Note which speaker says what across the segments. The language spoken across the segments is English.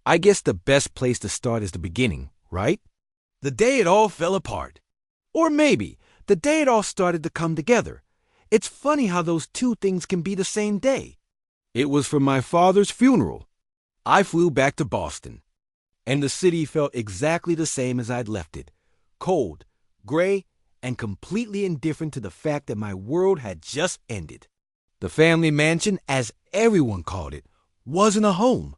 Speaker 1: I guess the best place to start is the beginning, right? The day it all fell apart. Or maybe the day it all started to come together. It's funny how those two things can be the same day. It was for my father's funeral. I flew back to Boston, and the city felt exactly the same as I'd left it. Cold, gray, and completely indifferent to the fact that my world had just ended. The family mansion, as everyone called it, wasn't a home.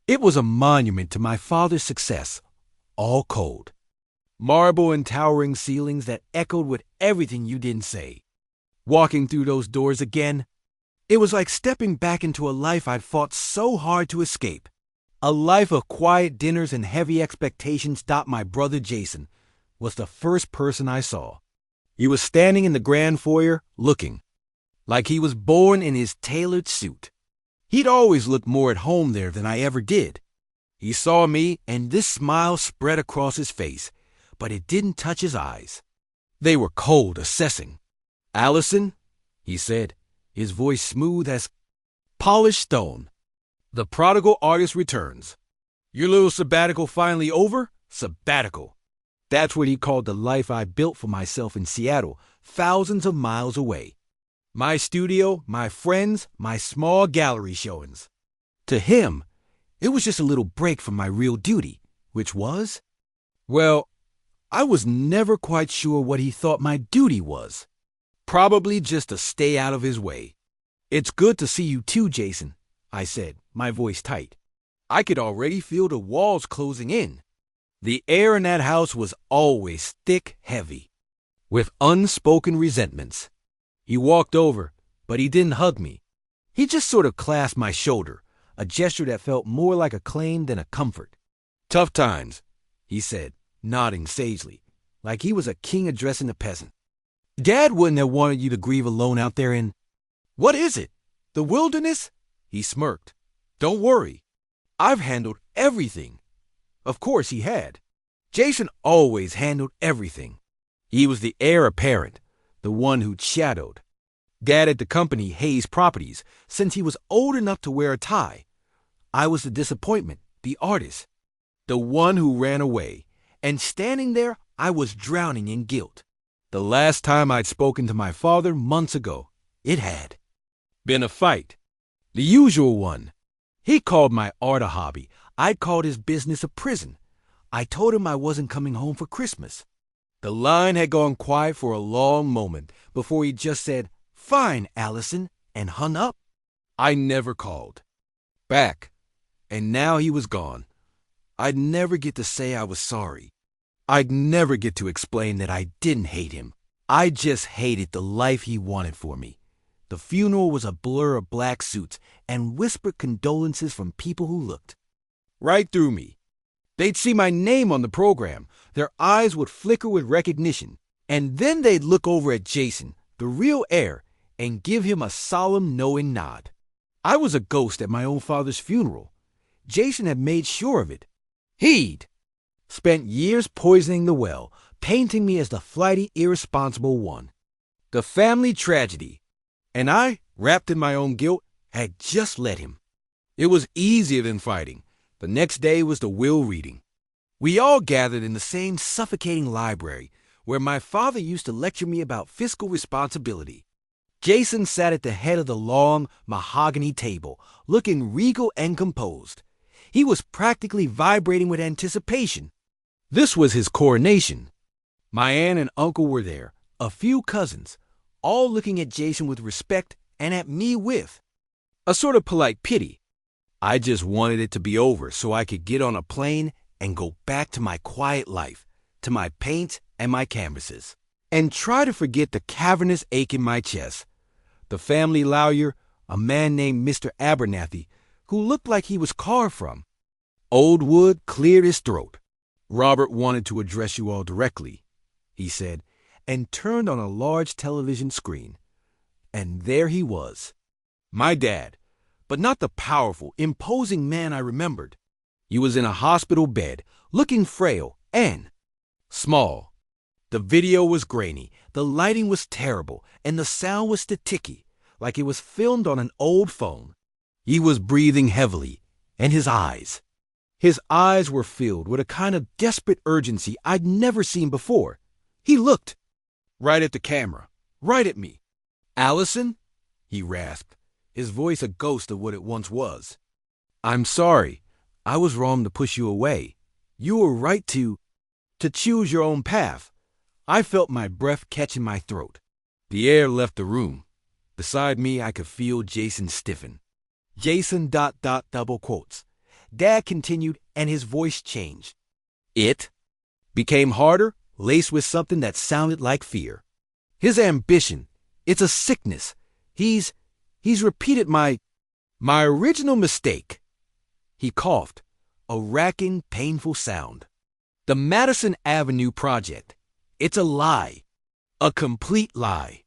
Speaker 1: It was a monument to my father's success, all cold. Marble and towering ceilings that echoed with everything you didn't say. Walking through those doors again, it was like stepping back into a life I'd fought so hard to escape. A life of quiet dinners and heavy expectations. My brother Jason was the first person I saw. He was standing in the grand foyer, looking like he was born in his tailored suit. He'd always looked more at home there than I ever did. He saw me, and this smile spread across his face, but it didn't touch his eyes. They were cold, assessing. "Allison," he said, his voice smooth as polished stone. "The prodigal artist returns. Your little sabbatical finally over? Sabbatical." That's what he called the life I built for myself in Seattle, thousands of miles away. My studio, my friends, my small gallery showings. To him, it was just a little break from my real duty, which was, well, I was never quite sure what he thought my duty was. Probably just to stay out of his way. "It's good to see you too, Jason," I said, my voice tight. I could already feel the walls closing in. The air in that house was always thick, heavy, with unspoken resentments. He walked over, but he didn't hug me. He just sort of clasped my shoulder, a gesture that felt more like a claim than a comfort. "Tough times," he said, nodding sagely, like he was a king addressing a peasant. "Dad wouldn't have wanted you to grieve alone out there in—" "What is it? The wilderness?" He smirked. "Don't worry. I've handled everything." Of course he had. Jason always handled everything. He was the heir apparent, the one who'd shadowed. Dad at the company Hayes Properties since he was old enough to wear a tie. I was the disappointment, the artist, the one who ran away. And standing there, I was drowning in guilt. The last time I'd spoken to my father months ago, it had been a fight. The usual one. He called my art a hobby. I called his business a prison. I told him I wasn't coming home for Christmas. The line had gone quiet for a long moment before he just said, "Fine, Allison," and hung up. I never called back, and now he was gone. I'd never get to say I was sorry. I'd never get to explain that I didn't hate him. I just hated the life he wanted for me. The funeral was a blur of black suits and whispered condolences from people who looked right through me. They'd see my name on the program. Their eyes would flicker with recognition. And then they'd look over at Jason, the real heir, and give him a solemn knowing nod. I was a ghost at my own father's funeral. Jason had made sure of it. He'd spent years poisoning the well, painting me as the flighty, irresponsible one. The family tragedy. And I, wrapped in my own guilt, had just let him. It was easier than fighting. The next day was the will reading. We all gathered in the same suffocating library where my father used to lecture me about fiscal responsibility. Jason sat at the head of the long mahogany table, looking regal and composed. He was practically vibrating with anticipation. This was his coronation. My aunt and uncle were there, a few cousins, all looking at Jason with respect and at me with a sort of polite pity. I just wanted it to be over so I could get on a plane and go back to my quiet life, to my paint and my canvases, and try to forget the cavernous ache in my chest. The family lawyer, a man named Mr. Abernathy, who looked like he was carved from old wood, cleared his throat. "Robert wanted to address you all directly," he said, and turned on a large television screen. And there he was, my dad, but not the powerful, imposing man I remembered. He was in a hospital bed, looking frail and small. The video was grainy, the lighting was terrible, and the sound was staticky, like it was filmed on an old phone. He was breathing heavily, and his eyes, His eyes were filled with a kind of desperate urgency I'd never seen before. He looked right at the camera, right at me. "Allison," he rasped, his voice a ghost of what it once was. "I'm sorry. I was wrong to push you away. You were right to choose your own path." I felt my breath catch in my throat. The air left the room. Beside me, I could feel Jason stiffen. Jason ... double quotes. Dad continued, and his voice changed. It became harder, laced with something that sounded like fear. His ambition, it's a sickness. He's repeated my original mistake. He coughed, a racking, painful sound. The Madison Avenue Project. It's a lie. A complete lie.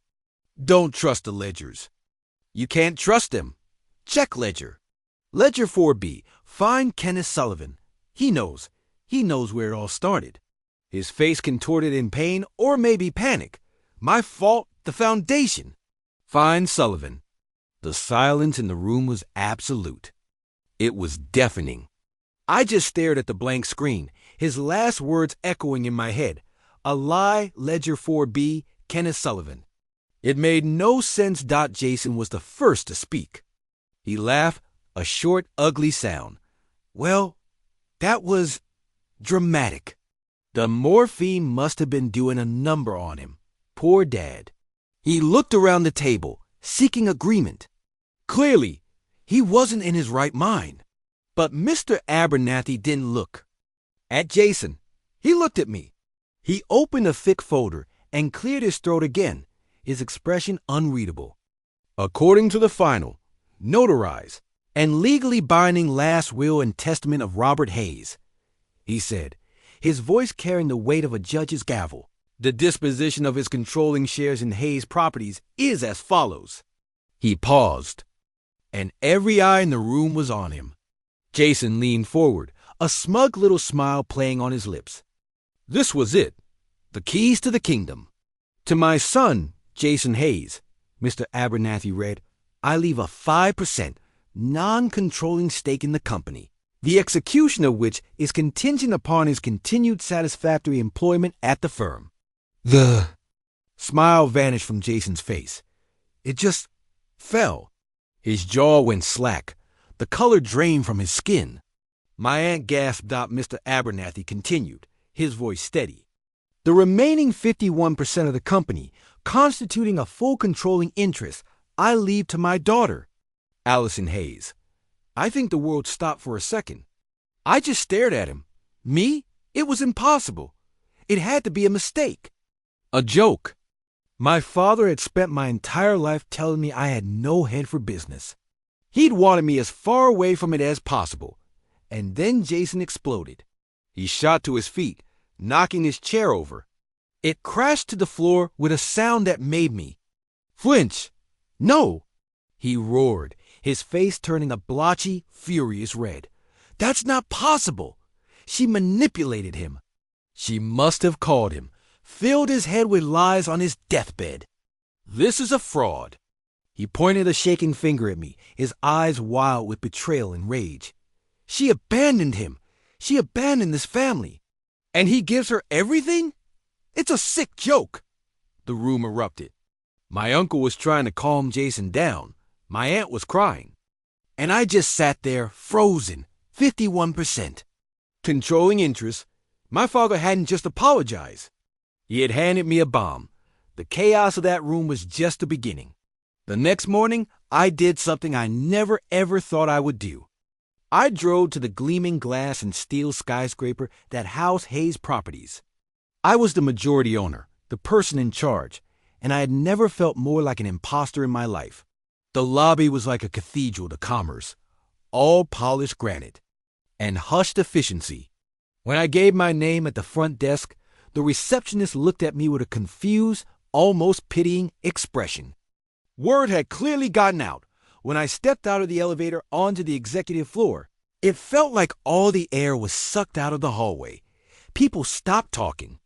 Speaker 1: Don't trust the ledgers. You can't trust them. Check ledger. Ledger 4B. Find Kenneth Sullivan. He knows where it all started. His face contorted in pain or maybe panic. My fault, the foundation. Find Sullivan. The silence in the room was absolute. It was deafening. I just stared at the blank screen, his last words echoing in my head. A lie, Ledger 4B, Kenneth Sullivan. It made no sense. Jason was the first to speak. He laughed, a short, ugly sound. Well, that was dramatic. The morphine must have been doing a number on him. Poor Dad. He looked around the table, seeking agreement. Clearly, he wasn't in his right mind. But Mr. Abernathy didn't look at Jason. He looked at me. He opened a thick folder and cleared his throat again, his expression unreadable. According to the final, notarized, and legally binding last will and testament of Robert Hayes, he said, his voice carrying the weight of a judge's gavel, the disposition of his controlling shares in Hayes properties is as follows. He paused, and every eye in the room was on him. Jason leaned forward, a smug little smile playing on his lips. This was it, the keys to the kingdom. To my son, Jason Hayes, Mr. Abernathy read, I leave a 5% non-controlling stake in the company, the execution of which is contingent upon his continued satisfactory employment at the firm. The smile vanished from Jason's face. It just fell. His jaw went slack. The color drained from his skin. My aunt gasped. Mr. Abernathy continued, his voice steady. The remaining 51% of the company, constituting a full controlling interest, I leave to my daughter, Allison Hayes. I think the world stopped for a second. I just stared at him. Me? It was impossible. It had to be a mistake. A joke. My father had spent my entire life telling me I had no head for business. He'd wanted me as far away from it as possible. And then Jason exploded. He shot to his feet, knocking his chair over. It crashed to the floor with a sound that made me flinch. No! He roared, his face turning a blotchy, furious red. That's not possible! She manipulated him. She must have called him, filled his head with lies on his deathbed. This is a fraud. He pointed a shaking finger at me, his eyes wild with betrayal and rage. She abandoned him. She abandoned this family. And he gives her everything? It's a sick joke. The room erupted. My uncle was trying to calm Jason down. My aunt was crying. And I just sat there, frozen, 51%. Controlling interest. My father hadn't just apologized. He had handed me a bomb. The chaos of that room was just the beginning. The next morning, I did something I never ever thought I would do. I drove to the gleaming glass and steel skyscraper that housed Hayes Properties. I was the majority owner, the person in charge, and I had never felt more like an imposter in my life. The lobby was like a cathedral to commerce, all polished granite and hushed efficiency. When I gave my name at the front desk, the receptionist looked at me with a confused, almost pitying expression. Word had clearly gotten out. When I stepped out of the elevator onto the executive floor, it felt like all the air was sucked out of the hallway. People stopped talking.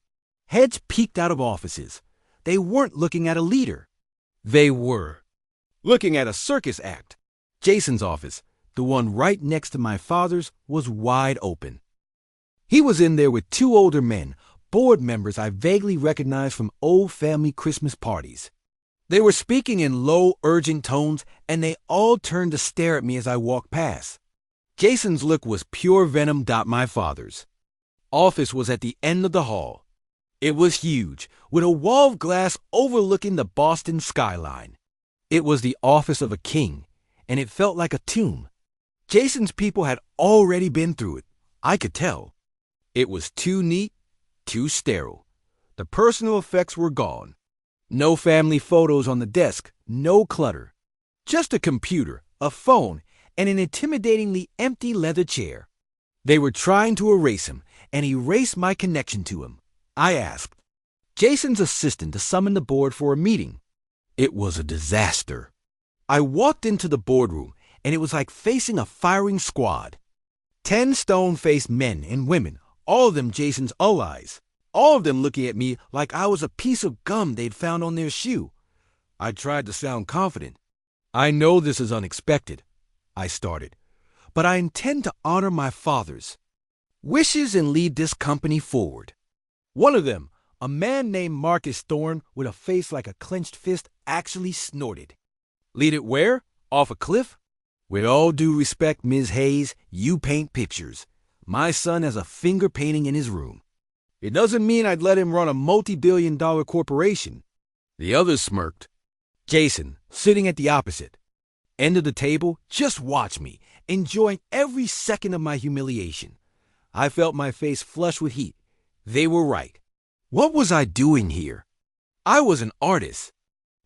Speaker 1: Heads peeked out of offices. They weren't looking at a leader. They were looking at a circus act. Jason's office, the one right next to my father's, was wide open. He was in there with two older men, board members I vaguely recognized from old family Christmas parties. They were speaking in low, urgent tones, and they all turned to stare at me as I walked past. Jason's look was pure venom. My father's office was at the end of the hall. It was huge, with a wall of glass overlooking the Boston skyline. It was the office of a king, and it felt like a tomb. Jason's people had already been through it. I could tell. It was too neat, too sterile. The personal effects were gone. No family photos on the desk, no clutter. Just a computer, a phone, and an intimidatingly empty leather chair. They were trying to erase him, and erase my connection to him. I asked Jason's assistant to summon the board for a meeting. It was a disaster. I walked into the boardroom, and it was like facing a firing squad. 10 stone-faced men and women, all of them Jason's allies, all of them looking at me like I was a piece of gum they'd found on their shoe. I tried to sound confident. I know this is unexpected, I started, but I intend to honor my father's wishes and lead this company forward. One of them, a man named Marcus Thorne with a face like a clenched fist, actually snorted. Lead it where? Off a cliff? With all due respect, Ms. Hayes, you paint pictures. My son has a finger painting in his room. It doesn't mean I'd let him run a multi-billion-dollar corporation. The others smirked. Jason, sitting at the opposite end of the table, just watched me, enjoying every second of my humiliation. I felt my face flush with heat. They were right. What was I doing here? I was an artist.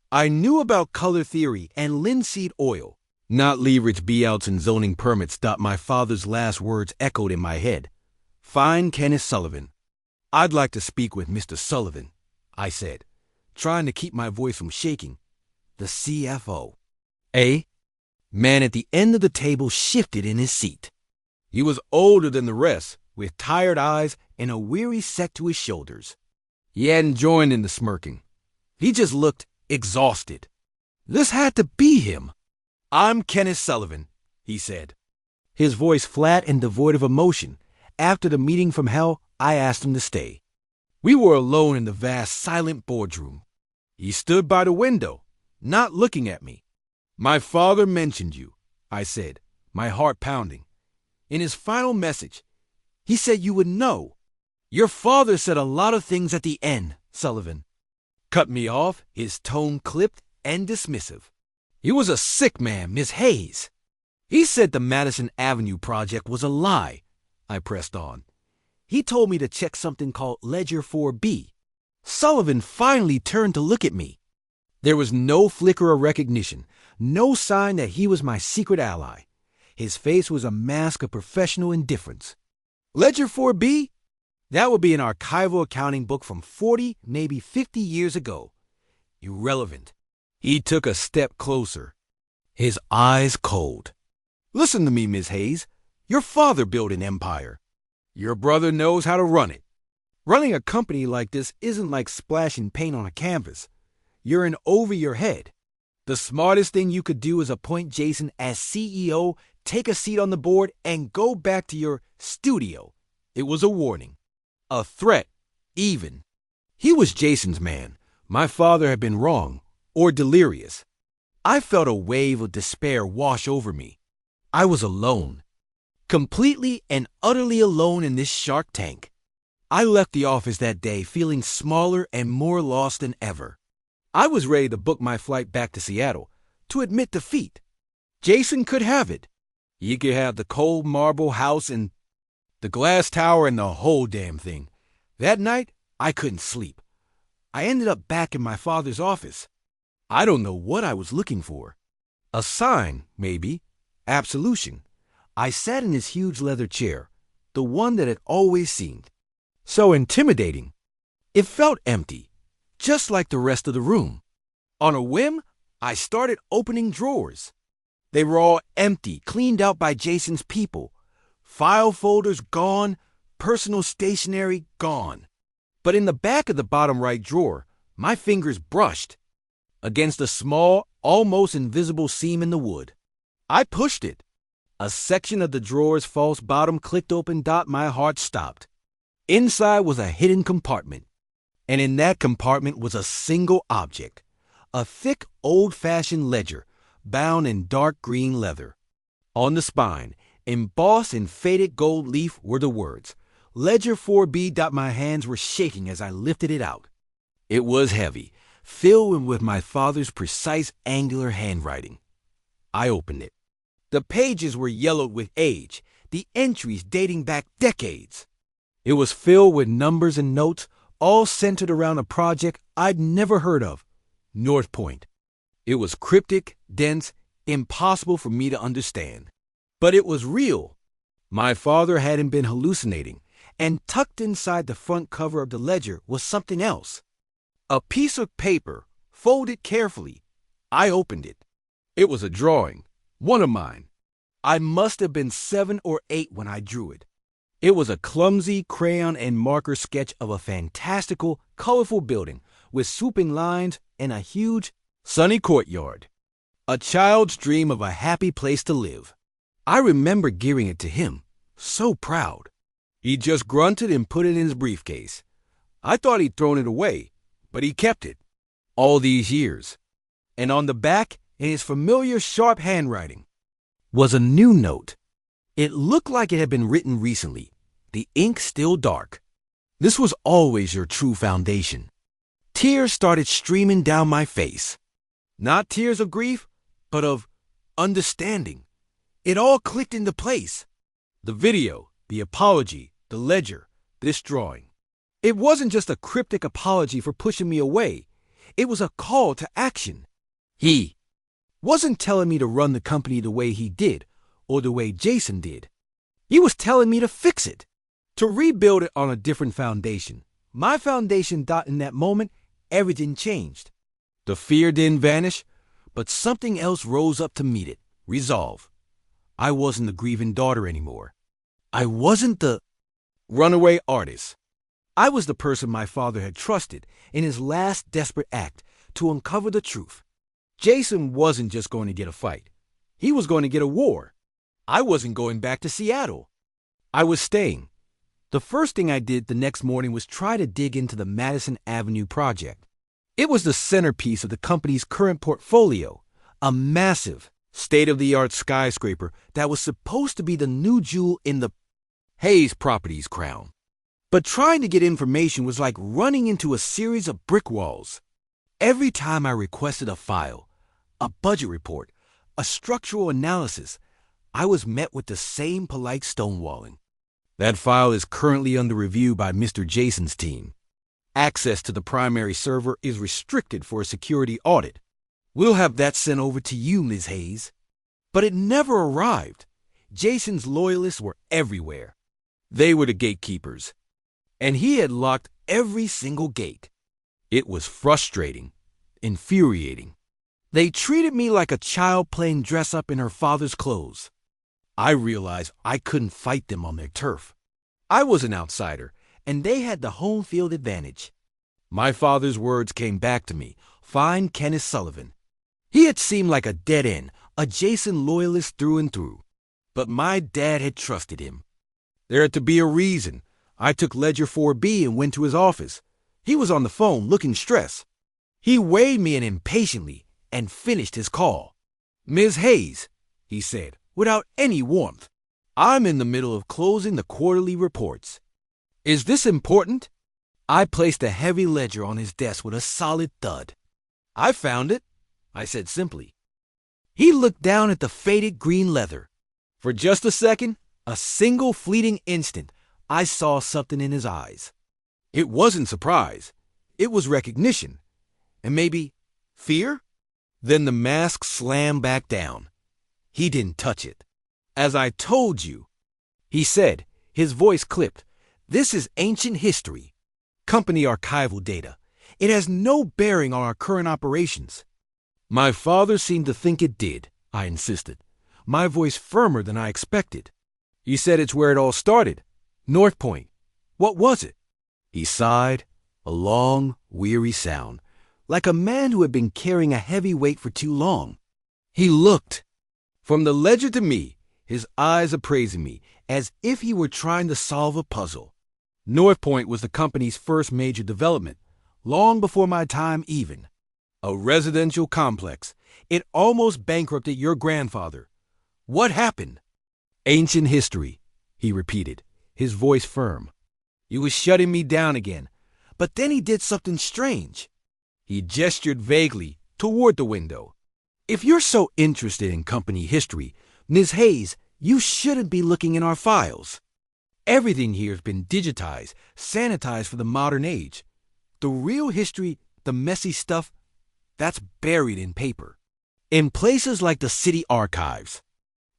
Speaker 1: I knew about color theory and linseed oil, not leverage buyouts and zoning permits. My father's last words echoed in my head. Find Kenneth Sullivan. I'd like to speak with Mr. Sullivan, I said, trying to keep my voice from shaking. The CFO. Man at the end of the table shifted in his seat. He was older than the rest, with tired eyes and a weary set to his shoulders. He hadn't joined in the smirking. He just looked exhausted. This had to be him. I'm Kenneth Sullivan, he said, his voice flat and devoid of emotion. After the meeting from hell, I asked him to stay. We were alone in the vast, silent boardroom. He stood by the window, not looking at me. My father mentioned you, I said, my heart pounding. In his final message, he said you would know. Your father said a lot of things at the end, Sullivan. Cut me off, his tone clipped and dismissive. He was a sick man, Miss Hayes. He said the Madison Avenue project was a lie, I pressed on. He told me to check something called Ledger 4B. Sullivan finally turned to look at me. There was no flicker of recognition, no sign that he was my secret ally. His face was a mask of professional indifference. Ledger 4B? That would be an archival accounting book from 40, maybe 50 years ago. Irrelevant. He took a step closer, his eyes cold. Listen to me, Ms. Hayes. Your father built an empire. Your brother knows how to run it. Running a company like this isn't like splashing paint on a canvas. You're in over your head. The smartest thing you could do is appoint Jason as CEO, take a seat on the board, and go back to your studio. It was a warning. A threat, even. He was Jason's man. My father had been wrong, or delirious. I felt a wave of despair wash over me. I was alone. Completely and utterly alone in this shark tank. I left the office that day feeling smaller and more lost than ever. I was ready to book my flight back to Seattle, to admit defeat. Jason could have it. He could have the cold marble house and the glass tower and the whole damn thing. That night, I couldn't sleep. I ended up back in my father's office. I don't know what I was looking for. A sign, maybe. Absolution. I sat in his huge leather chair, the one that had always seemed so intimidating. It felt empty, just like the rest of the room. On a whim, I started opening drawers. They were all empty, cleaned out by Jason's people. File folders gone, personal stationery gone. But in the back of the bottom right drawer, my fingers brushed against a small, almost invisible seam in the wood. I pushed it. A section of the drawer's false bottom clicked open. My heart stopped. Inside was a hidden compartment, and in that compartment was a single object, a thick, old-fashioned ledger bound in dark green leather. On the spine, embossed in faded gold leaf, were the words, Ledger 4B. My hands were shaking as I lifted it out. It was heavy, filled with my father's precise, angular handwriting. I opened it. The pages were yellowed with age, the entries dating back decades. It was filled with numbers and notes, all centered around a project I'd never heard of, North Point. It was cryptic, dense, impossible for me to understand. But it was real. My father hadn't been hallucinating, and tucked inside the front cover of the ledger was something else. A piece of paper, folded carefully. I opened it. It was a drawing, one of mine. I must have been 7 or 8 when I drew it. It was a clumsy crayon and marker sketch of a fantastical, colorful building with swooping lines and a huge, sunny courtyard. A child's dream of a happy place to live. I remember giving it to him, so proud. He just grunted and put it in his briefcase. I thought he'd thrown it away, but he kept it. All these years. And on the back, in his familiar sharp handwriting, was a new note. It looked like it had been written recently, the ink still dark. This was always your true foundation. Tears started streaming down my face. Not tears of grief, but of understanding. It all clicked into place. The video, the apology, the ledger, this drawing. It wasn't just a cryptic apology for pushing me away. It was a call to action. He wasn't telling me to run the company the way he did, or the way Jason did. He was telling me to fix it, to rebuild it on a different foundation. My foundation. In that moment, everything changed. The fear didn't vanish, but something else rose up to meet it. Resolve. I wasn't the grieving daughter anymore. I wasn't the runaway artist. I was the person my father had trusted in his last desperate act to uncover the truth. Jason wasn't just going to get a fight. He was going to get a war. I wasn't going back to Seattle. I was staying. The first thing I did the next morning was try to dig into the Madison Avenue project. It was the centerpiece of the company's current portfolio, a massive, state-of-the-art skyscraper that was supposed to be the new jewel in the Hayes Properties crown. But trying to get information was like running into a series of brick walls. Every time I requested a file, a budget report, a structural analysis, I was met with the same polite stonewalling. That file is currently under review by Mr. Jason's team. Access to the primary server is restricted for a security audit. We'll have that sent over to you, Ms. Hayes. But it never arrived. Jason's loyalists were everywhere. They were the gatekeepers. And he had locked every single gate. It was frustrating, infuriating. They treated me like a child playing dress-up in her father's clothes. I realized I couldn't fight them on their turf. I was an outsider, and they had the home field advantage. My father's words came back to me. Find Kenneth Sullivan. He had seemed like a dead end, a Jason loyalist through and through. But my dad had trusted him. There had to be a reason. I took Ledger 4B and went to his office. He was on the phone, looking stressed. He weighed me in impatiently and finished his call. Ms. Hayes, he said, without any warmth, I'm in the middle of closing the quarterly reports. Is this important? I placed a heavy ledger on his desk with a solid thud. I found it, I said simply. He looked down at the faded green leather. For just a second, a single fleeting instant, I saw something in his eyes. It wasn't surprise. It was recognition. And maybe fear? Then the mask slammed back down. He didn't touch it. As I told you, he said, his voice clipped, this is ancient history. Company archival data. It has no bearing on our current operations. My father seemed to think it did, I insisted, my voice firmer than I expected. He said it's where it all started. North Point. What was it? He sighed, a long, weary sound, like a man who had been carrying a heavy weight for too long. He looked. From the ledger to me, his eyes appraising me as if he were trying to solve a puzzle. North Point was the company's first major development, long before my time even. A residential complex. It almost bankrupted your grandfather. What happened? Ancient history, he repeated, his voice firm. He was shutting me down again, but then he did something strange. He gestured vaguely toward the window. If you're so interested in company history, Ms. Hayes, you shouldn't be looking in our files. Everything here has been digitized, sanitized for the modern age. The real history, the messy stuff, that's buried in paper. In places like the city archives.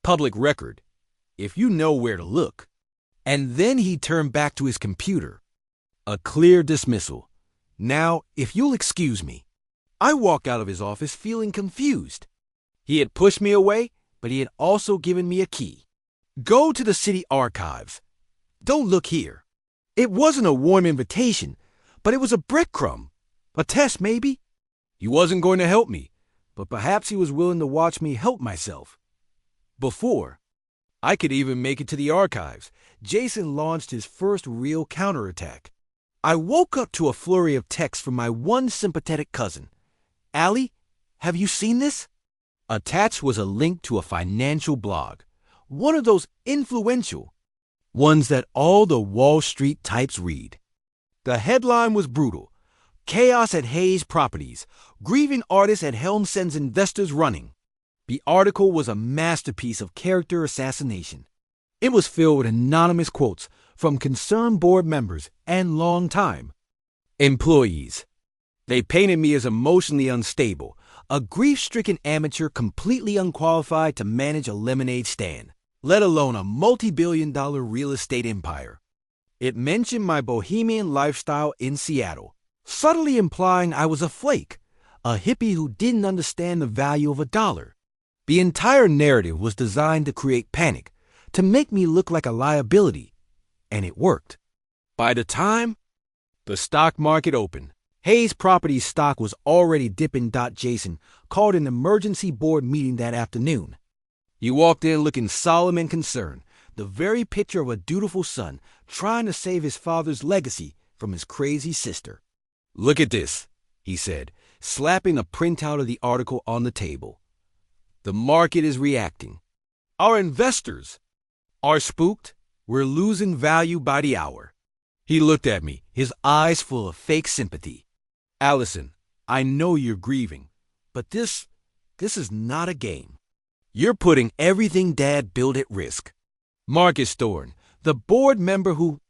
Speaker 1: Public record, if you know where to look. And then he turned back to his computer. A clear dismissal. Now, if you'll excuse me. I walk out of his office feeling confused. He had pushed me away, but he had also given me a key. Go to the city archives. Don't look here. It wasn't a warm invitation, but it was a breadcrumb. A test, maybe? He wasn't going to help me, but perhaps he was willing to watch me help myself. Before I could even make it to the archives, Jason launched his first real counterattack. I woke up to a flurry of texts from my one sympathetic cousin. Allie, have you seen this? Attached was a link to a financial blog, one of those influential ones that all the Wall Street types read. The headline was brutal. Chaos at Hayes Properties. Grieving artist at helm sends investors running. The article was a masterpiece of character assassination. It was filled with anonymous quotes from concerned board members and long-time employees. They painted me as emotionally unstable, a grief-stricken amateur completely unqualified to manage a lemonade stand, let alone a multi-billion-dollar real estate empire. It mentioned my bohemian lifestyle in Seattle, subtly implying I was a flake, a hippie who didn't understand the value of a dollar. The entire narrative was designed to create panic, to make me look like a liability, and it worked. By the time the stock market opened, Hayes Properties stock was already dipping. Jason called an emergency board meeting that afternoon. He walked in looking solemn and concerned, the very picture of a dutiful son trying to save his father's legacy from his crazy sister. Look at this, he said, slapping a printout of the article on the table. The market is reacting. Our investors are spooked. We're losing value by the hour. He looked at me, his eyes full of fake sympathy. Allison, I know you're grieving, but this is not a game. You're putting everything Dad built at risk. Marcus Thorne, the board member who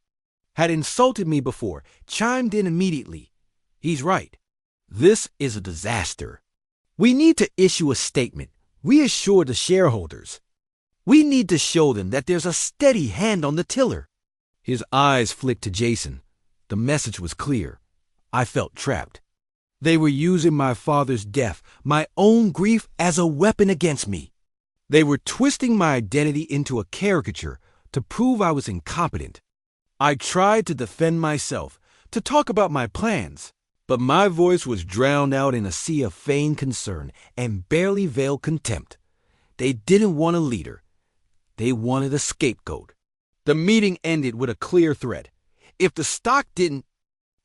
Speaker 1: had insulted me before, chimed in immediately. He's right. This is a disaster. We need to issue a statement, reassure the shareholders. We need to show them that there's a steady hand on the tiller. His eyes flicked to Jason. The message was clear. I felt trapped. They were using my father's death, my own grief, as a weapon against me. They were twisting my identity into a caricature to prove I was incompetent. I tried to defend myself, to talk about my plans, but my voice was drowned out in a sea of feigned concern and barely veiled contempt. They didn't want a leader. They wanted a scapegoat. The meeting ended with a clear threat. If the stock didn't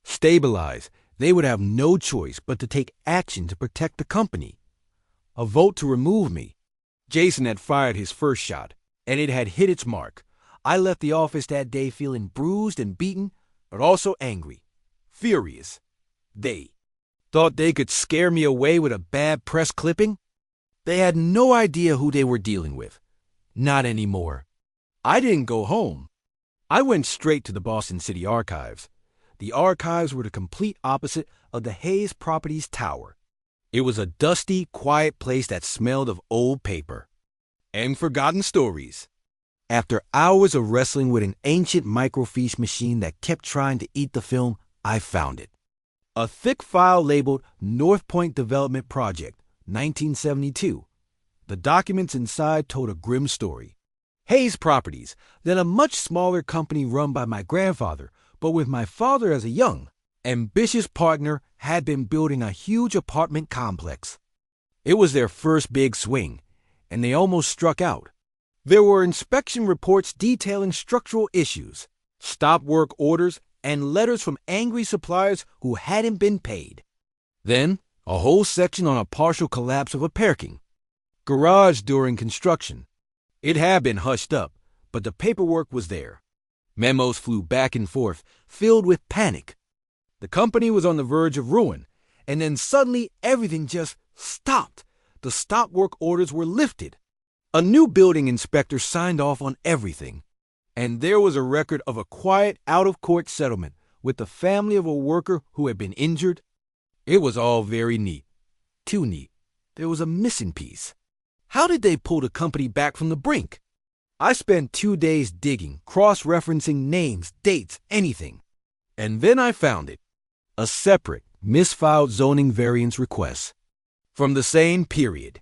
Speaker 1: stabilize, they would have no choice but to take action to protect the company. A vote to remove me. Jason had fired his first shot, and it had hit its mark. I left the office that day feeling bruised and beaten, but also angry, furious. They thought they could scare me away with a bad press clipping? They had no idea who they were dealing with. Not anymore. I didn't go home. I went straight to the Boston City Archives. The archives were the complete opposite of the Hayes Properties Tower. It was a dusty, quiet place that smelled of old paper and forgotten stories. After hours of wrestling with an ancient microfiche machine that kept trying to eat the film, I found it. A thick file labeled North Point Development Project, 1972. The documents inside told a grim story. Hayes Properties, then a much smaller company run by my grandfather, but with my father as a young, ambitious partner, had been building a huge apartment complex. It was their first big swing, and they almost struck out. There were inspection reports detailing structural issues, stop work orders, and letters from angry suppliers who hadn't been paid. Then, a whole section on a partial collapse of a parking garage during construction. It had been hushed up, but the paperwork was there. Memos flew back and forth, filled with panic. The company was on the verge of ruin, and then suddenly everything just stopped. The stop work orders were lifted. A new building inspector signed off on everything, and there was a record of a quiet, out-of-court settlement with the family of a worker who had been injured. It was all very neat. Too neat. There was a missing piece. How did they pull the company back from the brink? I spent 2 days digging, cross-referencing names, dates, anything. And then I found it. A separate, misfiled zoning variance request. From the same period.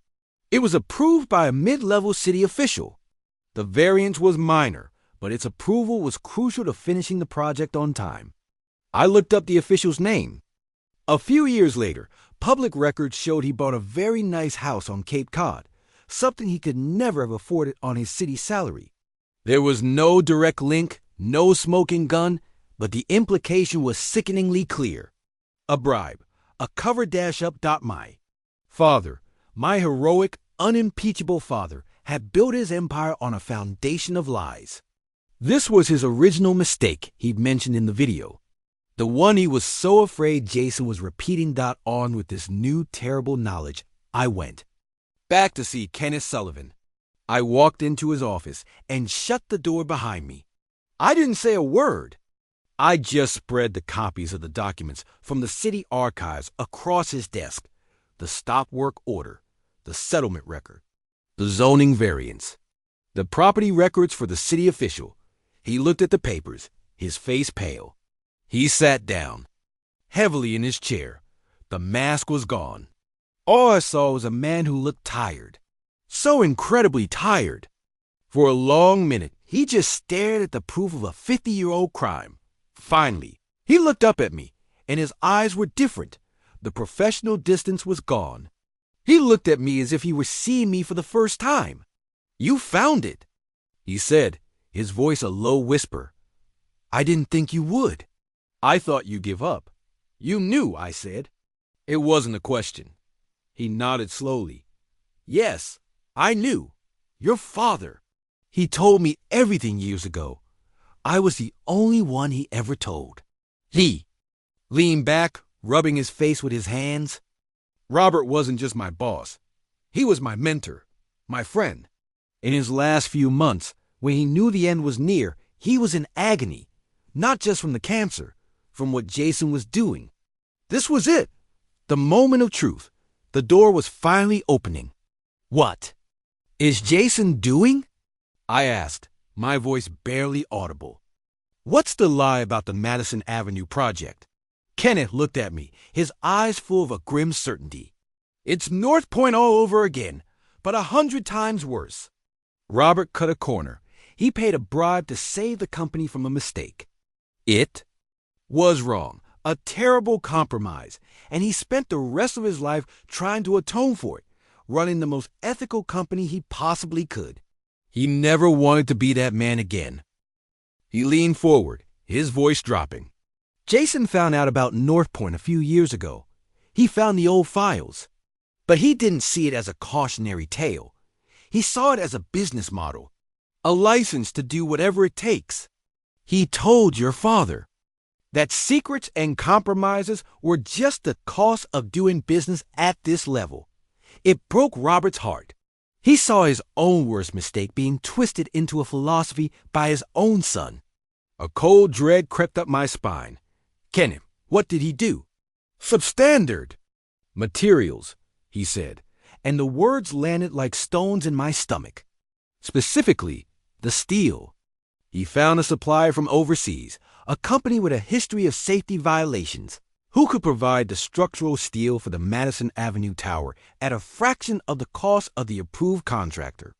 Speaker 1: It was approved by a mid-level city official. The variance was minor, but its approval was crucial to finishing the project on time. I looked up the official's name. A few years later, public records showed he bought a very nice house on Cape Cod, something he could never have afforded on his city salary. There was no direct link, no smoking gun, but the implication was sickeningly clear. A bribe, a cover dash up. My father, my heroic, unimpeachable father, had built his empire on a foundation of lies. This was his original mistake he'd mentioned in the video. The one he was so afraid Jason was repeating. On with this new terrible knowledge, I went back to see Kenneth Sullivan. I walked into his office and shut the door behind me. I didn't say a word. I just spread the copies of the documents from the city archives across his desk. The stop work order, the settlement record, the zoning variance, the property records for the city official. He looked at the papers, his face pale. He sat down, heavily in his chair. The mask was gone. All I saw was a man who looked tired. So incredibly tired. For a long minute, he just stared at the proof of a 50-year-old crime. Finally, he looked up at me, and his eyes were different. The professional distance was gone. He looked at me as if he were seeing me for the first time. "You found it," he said, his voice a low whisper. "I didn't think you would. I thought you'd give up." "You knew," I said. It wasn't a question. He nodded slowly. "Yes, I knew. Your father. He told me everything years ago. I was the only one he ever told." He leaned back, rubbing his face with his hands. Robert wasn't just my boss. He was my mentor, my friend. In his last few months, when he knew the end was near, he was in agony, not just from the cancer, from what Jason was doing. This was it, the moment of truth. The door was finally opening. "What is Jason doing?" I asked, my voice barely audible. "What's the lie about the Madison Avenue project?" Kenneth looked at me, his eyes full of a grim certainty. "It's North Point all over again, but 100 times worse." Robert cut a corner. He paid a bribe to save the company from a mistake. It was wrong, a terrible compromise, and he spent the rest of his life trying to atone for it, running the most ethical company he possibly could. He never wanted to be that man again. He leaned forward, his voice dropping. "Jason found out about North Point a few years ago. He found the old files. But he didn't see it as a cautionary tale. He saw it as a business model, a license to do whatever it takes. He told your father that secrets and compromises were just the cost of doing business at this level. It broke Robert's heart. He saw his own worst mistake being twisted into a philosophy by his own son. A cold dread crept up my spine. "Kenneth, what did he do?" "Substandard materials," he said, and the words landed like stones in my stomach. "Specifically, the steel. He found a supplier from overseas, a company with a history of safety violations, who could provide the structural steel for the Madison Avenue Tower at a fraction of the cost of the approved contractor.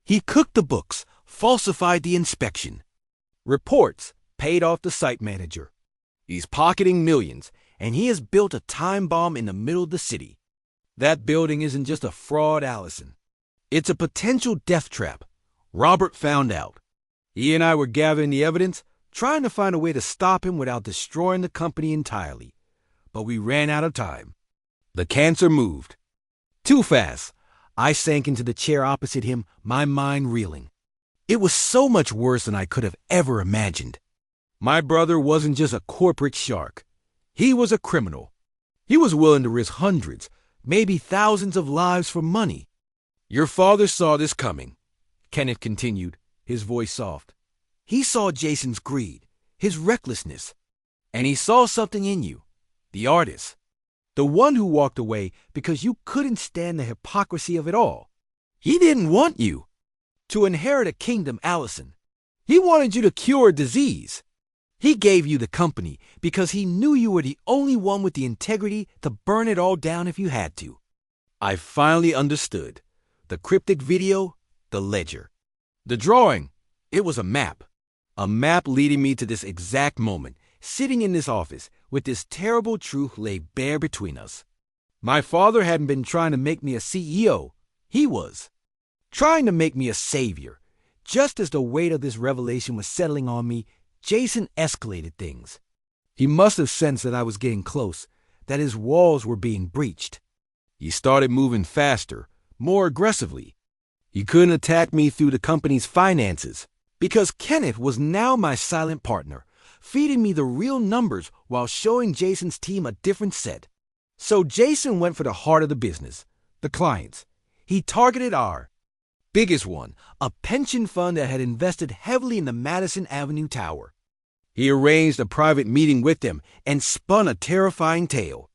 Speaker 1: He cooked the books, falsified the inspection. Reports paid off the site manager. He's pocketing millions, and he has built a time bomb in the middle of the city. That building isn't just a fraud, Allison. It's a potential death trap. Robert found out. He and I were gathering the evidence, trying to find a way to stop him without destroying the company entirely. But we ran out of time. The cancer moved. Too fast. I sank into the chair opposite him, my mind reeling. It was so much worse than I could have ever imagined. My brother wasn't just a corporate shark. He was a criminal. He was willing to risk hundreds, maybe thousands of lives for money. Your father saw this coming, Kenneth continued, his voice soft. He saw Jason's greed, his recklessness, and he saw something in you, the artist, the one who walked away because you couldn't stand the hypocrisy of it all. He didn't want you to inherit a kingdom, Allison. He wanted you to cure a disease. He gave you the company because he knew you were the only one with the integrity to burn it all down if you had to. I finally understood. The cryptic video, the ledger. The drawing, it was a map. A map leading me to this exact moment, sitting in this office with this terrible truth laid bare between us. My father hadn't been trying to make me a CEO. He was trying to make me a savior. Just as the weight of this revelation was settling on me, Jason escalated things. He must have sensed that I was getting close, that his walls were being breached. He started moving faster, more aggressively. He couldn't attack me through the company's finances, because Kenneth was now my silent partner, feeding me the real numbers while showing Jason's team a different set. So Jason went for the heart of the business, the clients. He targeted our biggest one, a pension fund that had invested heavily in the Madison Avenue Tower. He arranged a private meeting with them and spun a terrifying tale.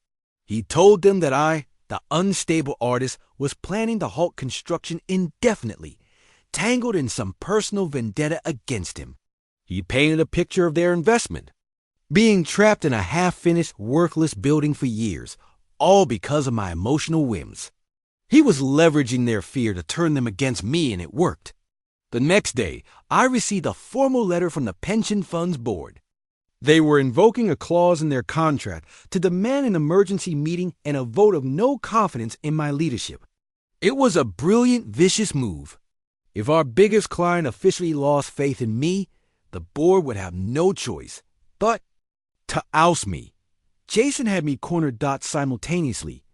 Speaker 1: He told them that I, the unstable artist, was planning to halt construction indefinitely, tangled in some personal vendetta against him. He painted a picture of their investment, being trapped in a half-finished, worthless building for years, all because of my emotional whims. He was leveraging their fear to turn them against me, and it worked. The next day, I received a formal letter from the pension fund's board. They were invoking a clause in their contract to demand an emergency meeting and a vote of no confidence in my leadership. It was a brilliant, vicious move. If our biggest client officially lost faith in me, the board would have no choice but to oust me. Jason had me cornered simultaneously.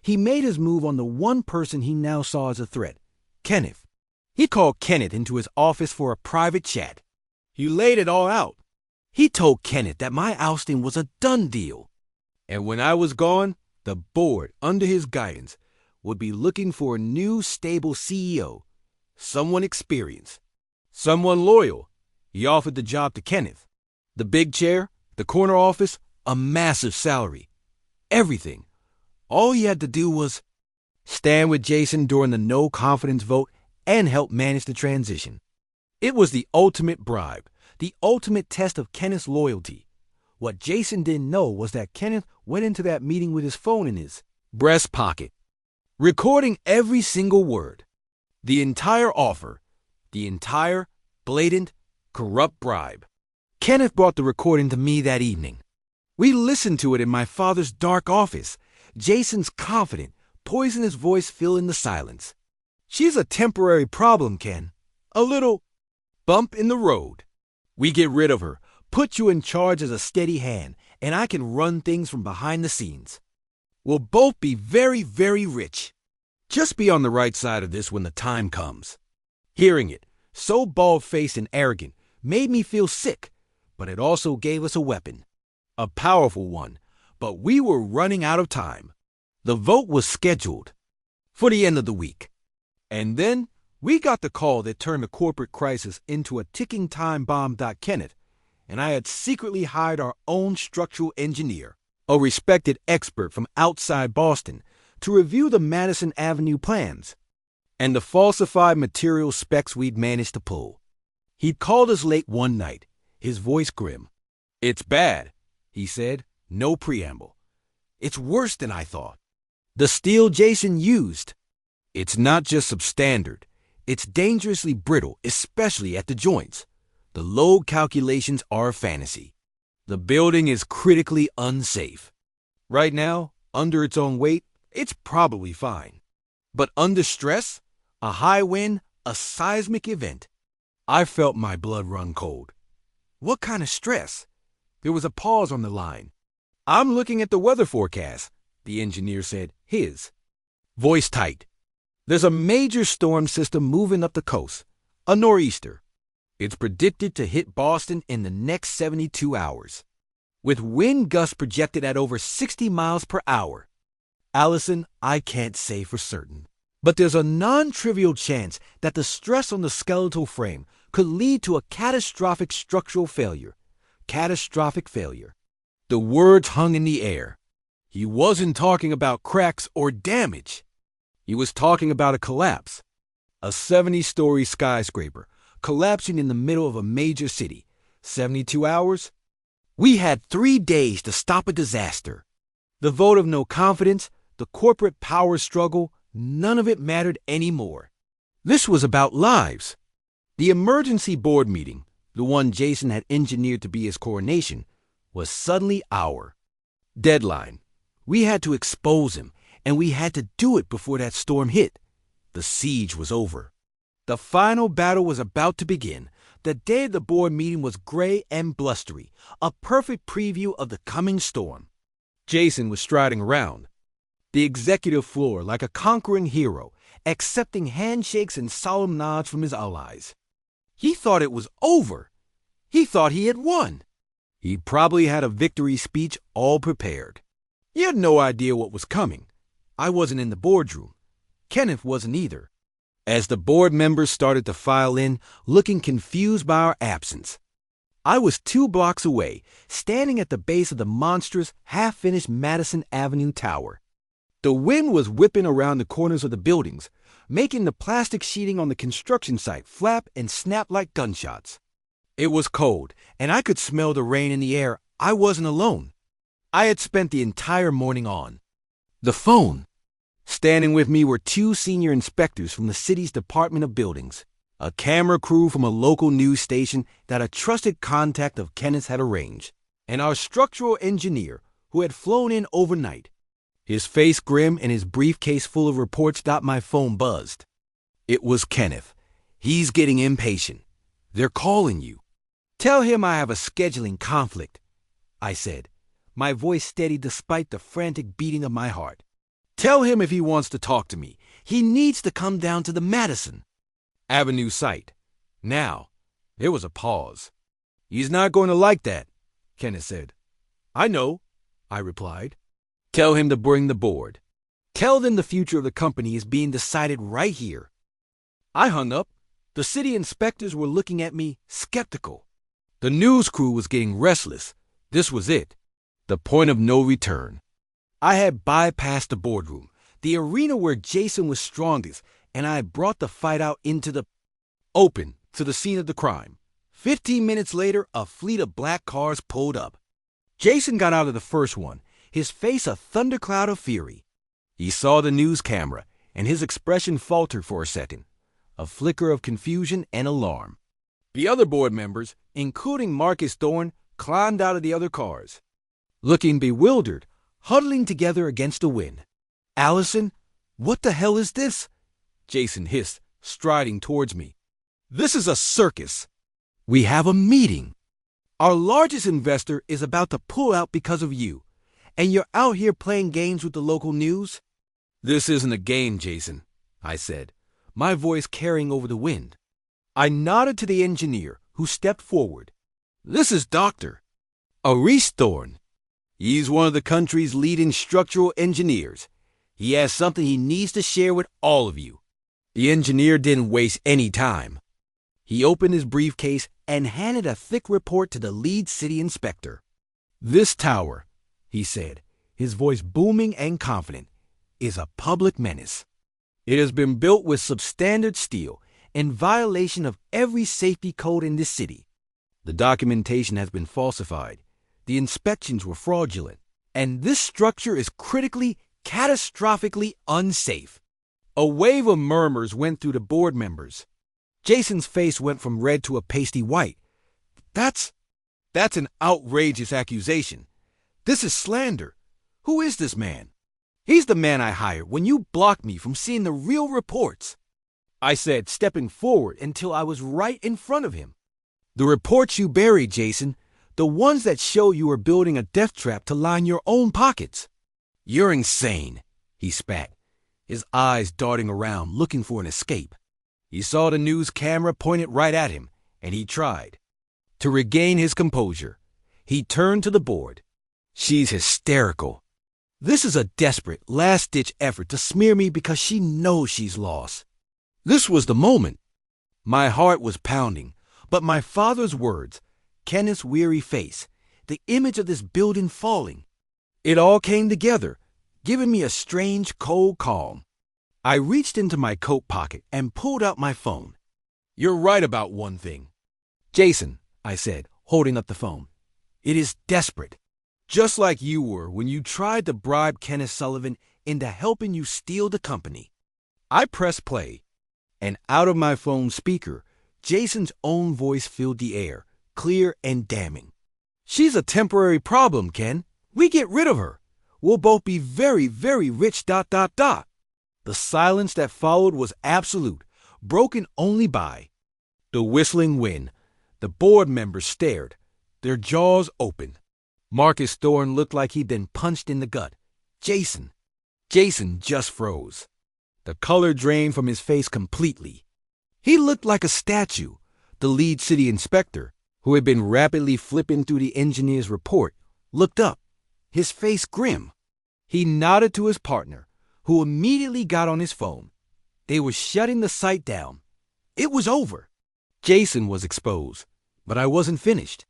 Speaker 1: He made his move on the one person he now saw as a threat, Kenneth. He called Kenneth into his office for a private chat. He laid it all out. He told Kenneth that my ousting was a done deal. And when I was gone, the board, under his guidance, would be looking for a new, stable CEO. Someone experienced. Someone loyal. He offered the job to Kenneth. The big chair, the corner office, a massive salary. Everything. All he had to do was stand with Jason during the no-confidence vote and help manage the transition. It was the ultimate bribe, the ultimate test of Kenneth's loyalty. What Jason didn't know was that Kenneth went into that meeting with his phone in his breast pocket, recording every single word, the entire offer, the entire blatant, corrupt bribe. Kenneth brought the recording to me that evening. We listened to it in my father's dark office. Jason's confident, poisonous voice filling the silence. She's a temporary problem, Ken. A little bump in the road. We get rid of her, put you in charge as a steady hand, and I can run things from behind the scenes. We'll both be very, very rich. Just be on the right side of this when the time comes. Hearing it, so bald-faced and arrogant, made me feel sick, but it also gave us a weapon. A powerful one. But we were running out of time. The vote was scheduled for the end of the week. And then we got the call that turned the corporate crisis into a ticking time bomb. Kenneth and I had secretly hired our own structural engineer, a respected expert from outside Boston, to review the Madison Avenue plans and the falsified material specs we'd managed to pull. He'd called us late one night, his voice grim. "It's bad," he said. No preamble. "It's worse than I thought. The steel Jason used, it's not just substandard. It's dangerously brittle, especially at the joints. The load calculations are a fantasy. The building is critically unsafe. Right now, under its own weight, it's probably fine. But under stress, a high wind, A seismic event. I felt my blood run cold. What kind of stress? There was a pause on the line. I'm looking at the weather forecast, the engineer said, his voice tight. There's a major storm system moving up the coast, a nor'easter. It's predicted to hit Boston in the next 72 hours, with wind gusts projected at over 60 miles per hour. Allison, I can't say for certain, but there's a non-trivial chance that the stress on the skeletal frame could lead to a catastrophic structural failure. Catastrophic failure. The words hung in the air. He wasn't talking about cracks or damage. He was talking about a collapse. A 70-story skyscraper collapsing in the middle of a major city. 72 hours? We had 3 days to stop a disaster. The vote of no confidence, the corporate power struggle, none of it mattered anymore. This was about lives. The emergency board meeting, the one Jason had engineered to be his coronation, was suddenly our deadline. We had to expose him, and we had to do it before that storm hit. The siege was over. The final battle was about to begin. The day of the board meeting was gray and blustery, a perfect preview of the coming storm. Jason was striding around the executive floor like a conquering hero, accepting handshakes and solemn nods from his allies. He thought it was over. He thought he had won. He probably had a victory speech all prepared. He had no idea what was coming. I wasn't in the boardroom. Kenneth wasn't either. As the board members started to file in, looking confused by our absence, I was 2 blocks away, standing at the base of the monstrous, half-finished Madison Avenue Tower. The wind was whipping around the corners of the buildings, making the plastic sheeting on the construction site flap and snap like gunshots. It was cold, and I could smell the rain in the air. I wasn't alone. I had spent the entire morning on the phone. Standing with me were 2 senior inspectors from the city's Department of Buildings, a camera crew from a local news station that a trusted contact of Kenneth had arranged, and our structural engineer who had flown in overnight. His face grim and his briefcase full of reports. My phone buzzed. It was Kenneth. He's getting impatient. They're calling you. Tell him I have a scheduling conflict, I said, my voice steady despite the frantic beating of my heart. Tell him if he wants to talk to me, he needs to come down to the Madison Avenue site. Now, there was a pause. He's not going to like that, Kenneth said. I know, I replied. Tell him to bring the board. Tell them the future of the company is being decided right here. I hung up. The city inspectors were looking at me, skeptical. The news crew was getting restless. This was it. The point of no return. I had bypassed the boardroom, the arena where Jason was strongest, and I had brought the fight out into the open, to the scene of the crime. 15 minutes later, a fleet of black cars pulled up. Jason got out of the first one, his face a thundercloud of fury. He saw the news camera, and his expression faltered for a second, a flicker of confusion and alarm. The other board members, including Marcus Thorne, climbed out of the other cars, looking bewildered, huddling together against the wind. Allison, what the hell is this? Jason hissed, striding towards me. This is a circus. We have a meeting. Our largest investor is about to pull out because of you, and you're out here playing games with the local news? This isn't a game, Jason, I said, my voice carrying over the wind. I nodded to the engineer, who stepped forward. This is Dr. Maurice Thorne. He's one of the country's leading structural engineers. He has something he needs to share with all of you. The engineer didn't waste any time. He opened his briefcase and handed a thick report to the lead city inspector. This tower, he said, his voice booming and confident, is a public menace. It has been built with substandard steel in violation of every safety code in this city. The documentation has been falsified. The inspections were fraudulent, and this structure is critically, catastrophically unsafe. A wave of murmurs went through the board members. Jason's face went from red to a pasty white. That's an outrageous accusation. This is slander. Who is this man? He's the man I hired when you blocked me from seeing the real reports. I said, stepping forward until I was right in front of him. The reports you buried, Jason, the ones that show you were building a death trap to line your own pockets. You're insane, he spat, his eyes darting around, looking for an escape. He saw the news camera pointed right at him, and he tried. To regain his composure, he turned to the board. She's hysterical. This is a desperate, last-ditch effort to smear me because she knows she's lost. This was the moment. My heart was pounding, but my father's words, Kenneth's weary face, the image of this building falling, it all came together, giving me a strange, cold calm. I reached into my coat pocket and pulled out my phone. You're right about one thing. Jason, I said, holding up the phone. It is desperate. Just like you were when you tried to bribe Kenneth Sullivan into helping you steal the company. I pressed play, and out of my phone speaker, Jason's own voice filled the air, clear and damning. She's a temporary problem, Ken. We get rid of her. We'll both be very, very rich, ... The silence that followed was absolute, broken only by the whistling wind. The board members stared, their jaws open. Marcus Thorne looked like he'd been punched in the gut. Jason just froze. The color drained from his face completely. He looked like a statue. The lead city inspector, who had been rapidly flipping through the engineer's report, looked up, his face grim. He nodded to his partner, who immediately got on his phone. They were shutting the site down. It was over. Jason was exposed, but I wasn't finished.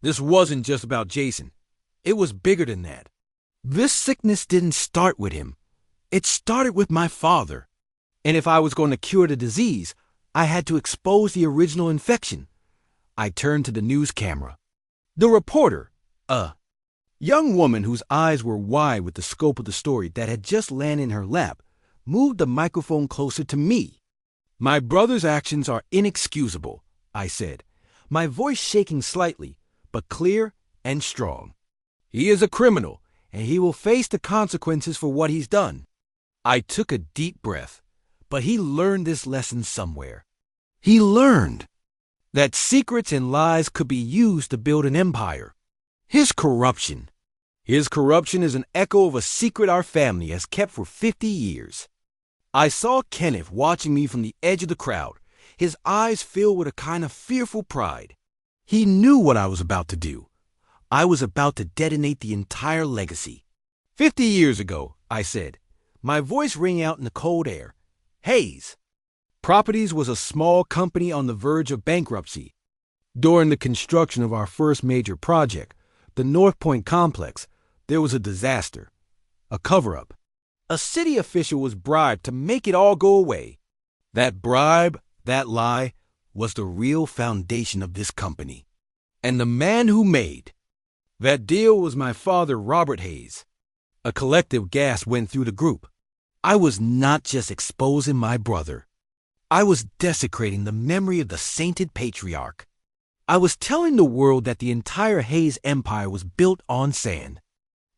Speaker 1: This wasn't just about Jason. It was bigger than that. This sickness didn't start with him. It started with my father. And if I was going to cure the disease, I had to expose the original infection. I turned to the news camera. The reporter, a young woman whose eyes were wide with the scope of the story that had just landed in her lap, moved the microphone closer to me. My brother's actions are inexcusable, I said, my voice shaking slightly, but clear and strong. He is a criminal, and he will face the consequences for what he's done. I took a deep breath, but he learned this lesson somewhere. He learned that secrets and lies could be used to build an empire. His corruption is an echo of a secret our family has kept for 50 years. I saw Kenneth watching me from the edge of the crowd, his eyes filled with a kind of fearful pride. He knew what I was about to do. I was about to detonate the entire legacy. 50 years ago, I said, my voice ringing out in the cold air. Hayes Properties was a small company on the verge of bankruptcy. During the construction of our first major project, the North Point complex, there was a disaster, a cover-up. A city official was bribed to make it all go away. That bribe, that lie, was the real foundation of this company. And the man who made that deal was my father, Robert Hayes. A collective gasp went through the group. I was not just exposing my brother. I was desecrating the memory of the sainted patriarch. I was telling the world that the entire Hayes empire was built on sand.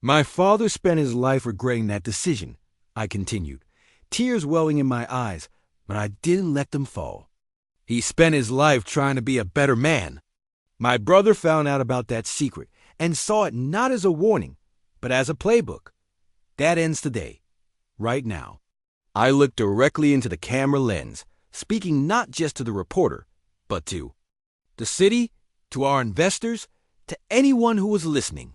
Speaker 1: My father spent his life regretting that decision, I continued, tears welling in my eyes, but I didn't let them fall. He spent his life trying to be a better man. My brother found out about that secret and saw it not as a warning, but as a playbook. That ends today, right now. I looked directly into the camera lens, speaking not just to the reporter, but to the city, to our investors, to anyone who was listening.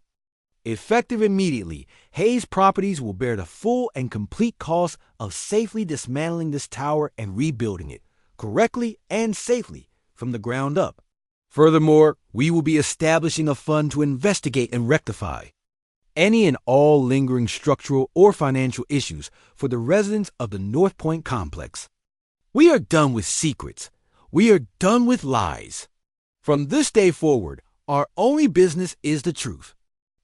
Speaker 1: Effective immediately, Hayes Properties will bear the full and complete cost of safely dismantling this tower and rebuilding it, correctly and safely, from the ground up. Furthermore, we will be establishing a fund to investigate and rectify any and all lingering structural or financial issues for the residents of the North Point complex. We are done with secrets. We are done with lies. From this day forward, our only business is the truth.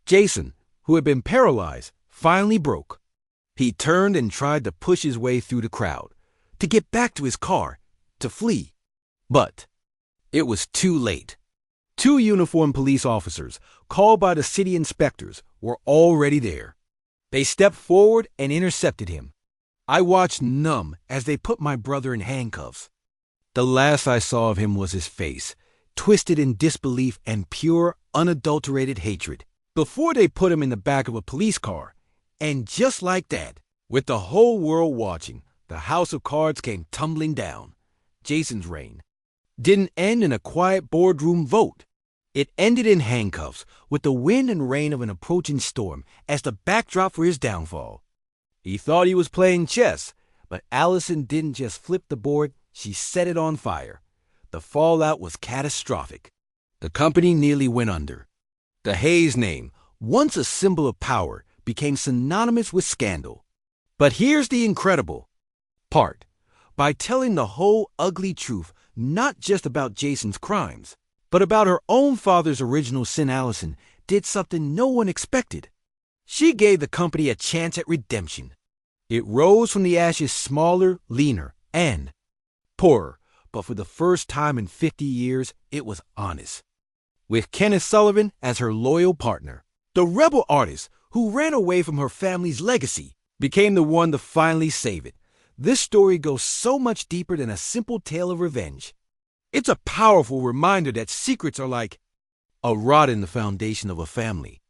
Speaker 1: Jason, who had been paralyzed, finally broke. He turned and tried to push his way through the crowd, to get back to his car, to flee. But it was too late. 2 uniformed police officers, called by the city inspectors, were already there. They stepped forward and intercepted him. I watched numb as they put my brother in handcuffs. The last I saw of him was his face, twisted in disbelief and pure, unadulterated hatred, before they put him in the back of a police car. And just like that, with the whole world watching, the house of cards came tumbling down. Jason's reign didn't end in a quiet boardroom vote. It ended in handcuffs, with the wind and rain of an approaching storm as the backdrop for his downfall. He thought he was playing chess, but Allison didn't just flip the board, she set it on fire. The fallout was catastrophic. The company nearly went under. The Hayes name, once a symbol of power, became synonymous with scandal. But here's the incredible part. By telling the whole ugly truth, not just about Jason's crimes, but about her own father's original sin, Allison did something no one expected. She gave the company a chance at redemption. It rose from the ashes smaller, leaner, and poorer, but for the first time in 50 years, it was honest. With Kenneth Sullivan as her loyal partner, the rebel artist who ran away from her family's legacy became the one to finally save it. This story goes so much deeper than a simple tale of revenge. It's a powerful reminder that secrets are like a rod in the foundation of a family.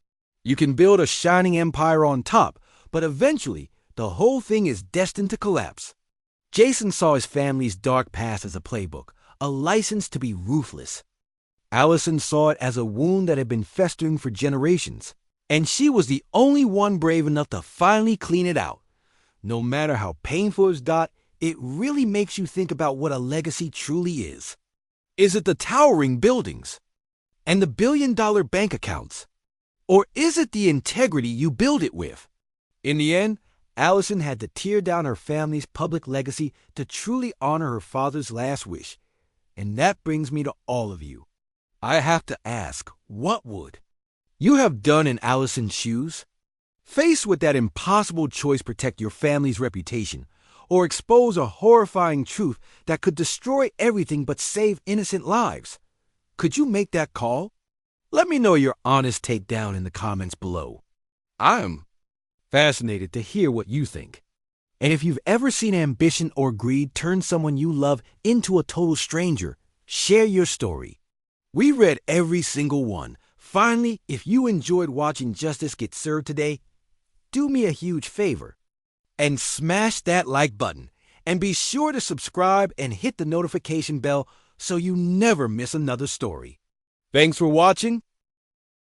Speaker 1: You can build a shining empire on top, but eventually, the whole thing is destined to collapse. Jason saw his family's dark past as a playbook, a license to be ruthless. Allison saw it as a wound that had been festering for generations, and she was the only one brave enough to finally clean it out. No matter how painful it's got, it really makes you think about what a legacy truly is. Is it the towering buildings and the billion-dollar bank accounts? Or is it the integrity you build it with? In the end, Allison had to tear down her family's public legacy to truly honor her father's last wish. And that brings me to all of you. I have to ask, what would you have done in Allison's shoes? Faced with that impossible choice to protect your family's reputation, or expose a horrifying truth that could destroy everything but save innocent lives, could you make that call? Let me know your honest take down in the comments below. I'm fascinated to hear what you think. And if you've ever seen ambition or greed turn someone you love into a total stranger, share your story. We read every single one. Finally, if you enjoyed watching justice get served today, do me a huge favor and smash that like button. And be sure to subscribe and hit the notification bell so you never miss another story. Thanks for watching,